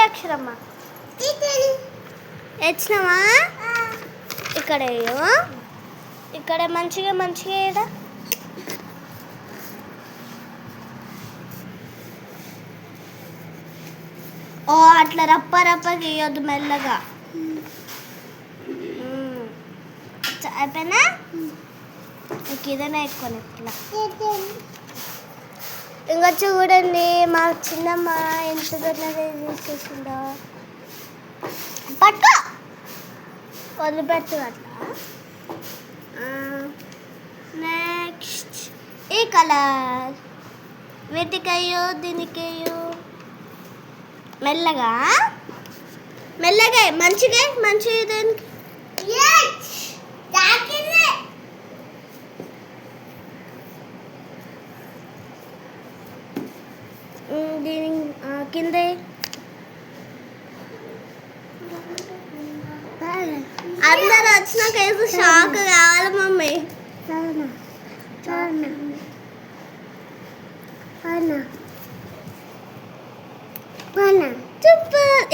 అక్షరమ్మ వచ్చినావా ఇక్కడ ఇక్కడ మంచిగా మంచిగా ఓ అట్లా రప్ప రప్ప గీయొద్దు మెల్లగా అయిపోయినా ఇంక ఇదైనా ఎక్కువ ఇట్లా ఇంకా చూడండి మా చిన్నమ్మ ఎంత దొరికినది తీసేసిందో పట్టుకో వదిలిపెడుతుంది అట్లా నెక్స్ట్ ఈ కలర్ వీటికయ్యో దీనికయ్యో మెల్లగా మెల్లగా మంచిగా మంచిగా దేనికి దీని కింద అందరు వచ్చినాక ఏదో షాక్ కావాలి మమ్మీ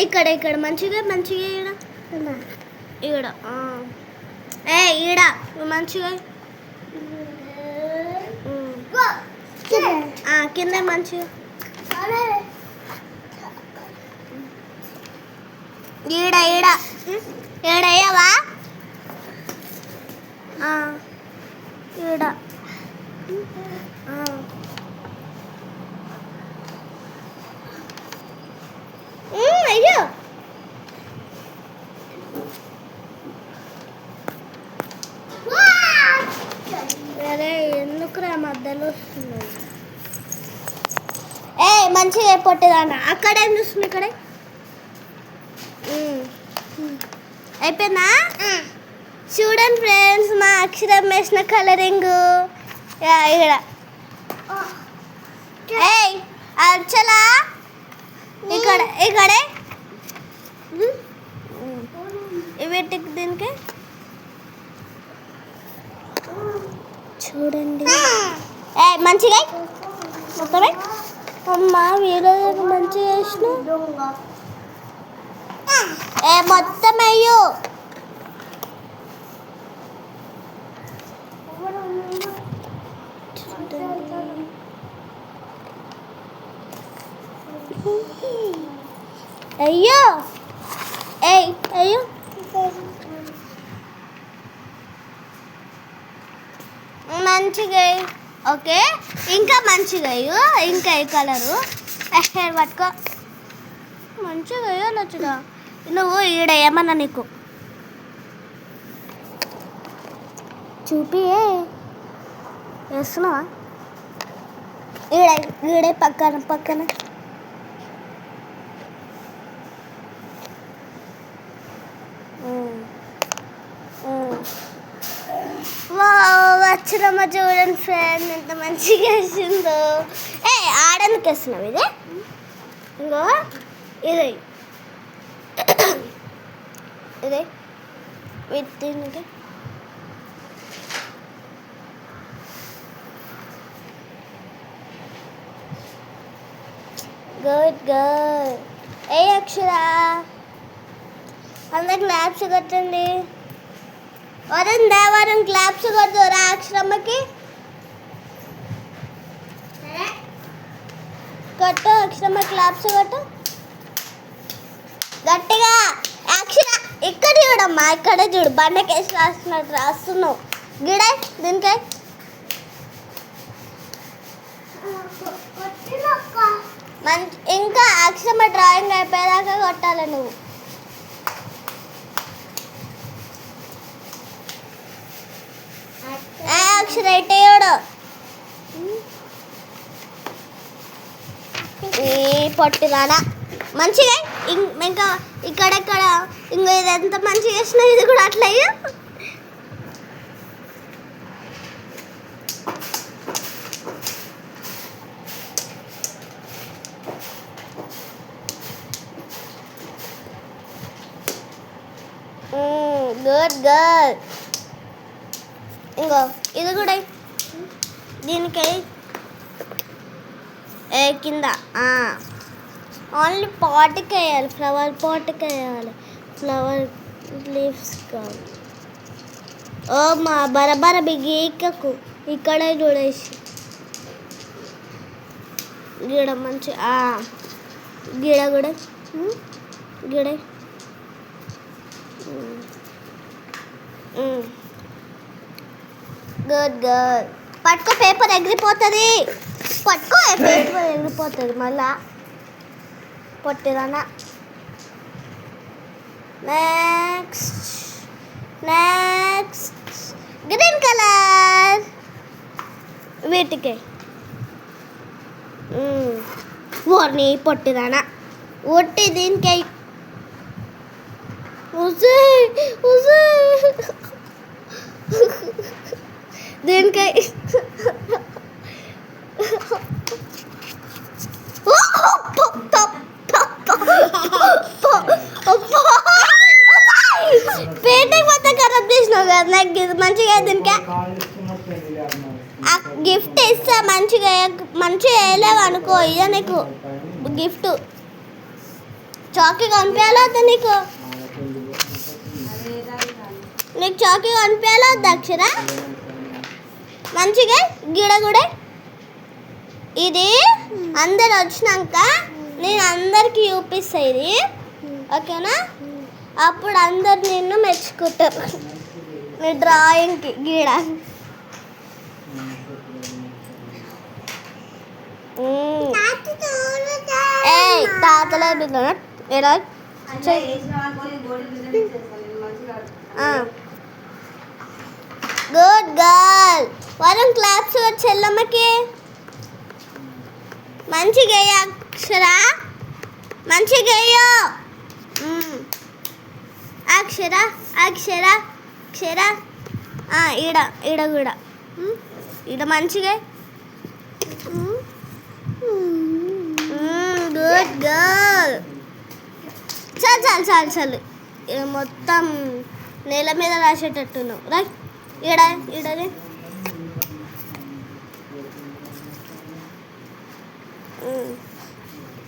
ఇక్కడ ఇక్కడ మంచిగా మంచిగా ఈడ ఈడ మంచిగా కింద మంచిగా ఈడ ఈడ ఈడయ్యావా ఈడ అయ్యో అరే ఎందుకురా మధ్యలో వస్తున్నాయి మంచిగా పొట్టేదాన్న అక్కడేం చూస్తుంది ఇక్కడే అయిపోయిందా చూడండి ఫ్రెండ్స్ మా అక్షరం వేసిన కలరింగ్ ఇక్కడ అచ్చలా ఇక్కడ ఇక్కడే వీటికి దీనికి చూడండి మంచిగా మొత్తమే అమ్మ వీడియో మంచిగా చేసిన మొత్తం అయ్యో అయ్యో అయ్యో మంచిగా ఓకే ఇంకా మంచిగా ఇంకా ఈ కలరు హెయిర్ పట్టుకో మంచిగా నచ్చుదా నువ్వు ఈడ ఏమన్నా నీకు చూపి వేస్తున్నావా ఈడే పక్కన పక్కన వచ్చినమ్మ చూడండి ఫ్రెండ్ ఎంత మంచిగా వేసిందో ఆడనికి వేస్తున్నావు ఇది ఇంకో ఇది ఇదే వీటికి గుడ్ గుడ్ అక్షర అందరు క్లాప్స్ కొట్టండి వరుణ్ దేవరం క్లాప్స్ కొడుతురా అక్షరమ్మకి కొట్టు అక్షరమ్మ క్లాప్స్ కొట్టు గట్టిగా అక్షర ఇక్కడ చూడమ్మా ఇక్కడ చూడు బండకేసి రాస్తున్నట్టు రాస్తున్నావు గిడ దీనికై మంచి ఇంకా అక్షరమ్మ డ్రాయింగ్ అయిపోయేదాకా కొట్టాలి నువ్వు అక్షర అయితే చూడు పొట్టిదానా మంచిగా ఇంకా ఇక్కడెక్కడ ఇంకా ఇది ఎంత మంచిగా వేసినా ఇది కూడా అట్లా గుడ్ గుడ్ ఇంకో ఇది కూడా దీనికి కింద ఓన్లీ పాట్కి వేయాలి, ఫ్లవర్ పాట్కి వేయాలి, ఫ్లవర్ లీవ్స్ కాదు. ఓ మా బరబర బిగీకకు ఇక్కడ చూడేసి గిడ మంచి గిడ కూడా గిడ గుడ్ గుడ్. పట్టుకో, పేపర్ ఎగిరిపోతుంది. పట్టుకో, పేపర్ ఎగిరిపోతుంది మళ్ళా పొట్టిదానా. నెక్స్ట్ గ్రీన్ కలర్ వీటికి ఓర్ని పొట్టిదానా ఒట్టి దీనికి దీనికి పెయింటింగ్ మొత్తం ఖరాబ్ చేసినావు కదా. నాకు మంచిగా దీనికి గిఫ్ట్ ఇస్తా. మంచిగా వేయలేవు అనుకో, ఇక నీకు గిఫ్ట్ చాకీ కనిపించాలి వద్దా నీకు చాకీ కనిపించాలి వద్దా అక్షర. మంచిగా గిడ కూడా ఇది అందరు వచ్చినాక నేను అందరికి చూపిస్తా ఇది, ఓకేనా? అప్పుడు అందరు నిన్ను మెచ్చుకుంటారు నీ డ్రాయింగ్కి గీడ. ఏ తాతలేదు ఎలా గుడ్ గర్ల్. వరం క్లాప్స్ చెల్లమ్మకి మంచిగా అక్షర, మంచిగా అక్షర అక్షర అక్షర ఈడ ఈడ కూడా ఈడ మంచిగా. Good girl. చాలు చాలు చాలు చాలు, మొత్తం నేల మీద రాసేటట్టున్నావు. రైట్ ఈడ ఈడది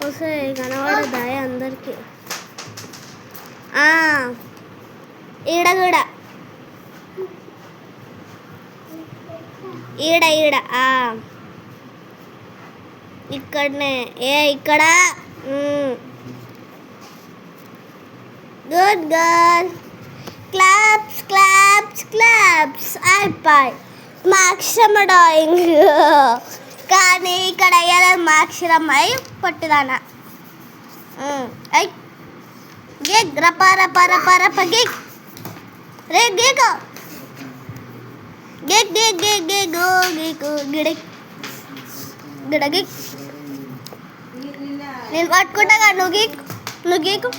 వస్తే కనబడదా అందరికి. ఈడ కూడా ఈడ ఈడ ఇక్కడనే ఇక్కడ. Good girl. Claps claps claps. అయిపోయి మా అక్షరమ్మ డ్రాయింగ్. కానీ ఇక్కడ అయ్యేది మా అక్షరమ్మ అయి పొట్టిదానా. అయ్ గేక్ రప రప రప రప గేక్ రే గేక్ గేక్ గేక్ గేక్ గేక్ గో గేక్ గిడ గిడ గేక్. నేను పట్టుకుంటా, నువ్వు గీక్ నువ్వు గీకు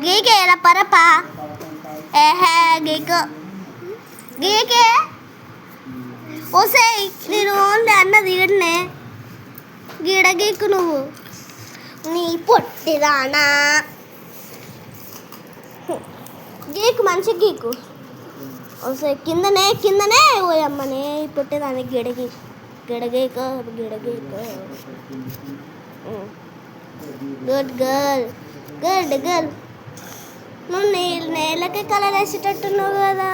గీకే రప రప. ఏహే గీకు గీకే ఓసే. నేను ఓన్లీ అన్నది ఈడనే గీడ గీకు నువ్వు నీ పొట్టిదానా. గీకు మంచి గీకు ఓసే. కిందనే కిందనే ఓయమ్మనే పొట్టిదాన్ని గిడగి గిడగీక గిడగీక. Good girl good girl. నువ్వు నేలకి కలర్ వేసేటట్టున్నావు కదా.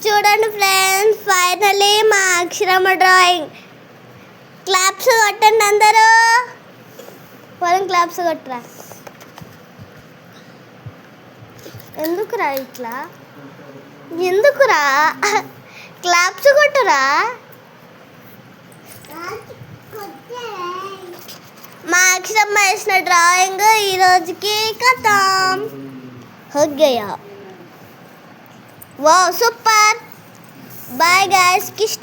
చూడండి ఫ్రెండ్స్, ఫైనలీ మా అక్షరమ్మ డ్రాయింగ్. క్లాప్స్ కొట్టండి అందరూ. పొలం క్లాప్స్ కొట్టరా. ఎందుకురా ఇట్లా, ఎందుకురా క్లాప్స్ కొట్టురా. మా అక్షరమ్మ వేసిన డ్రాయింగ్ ఈరోజుకి ఖతం हो गया. वाह सुपर. बाय गाइस, किस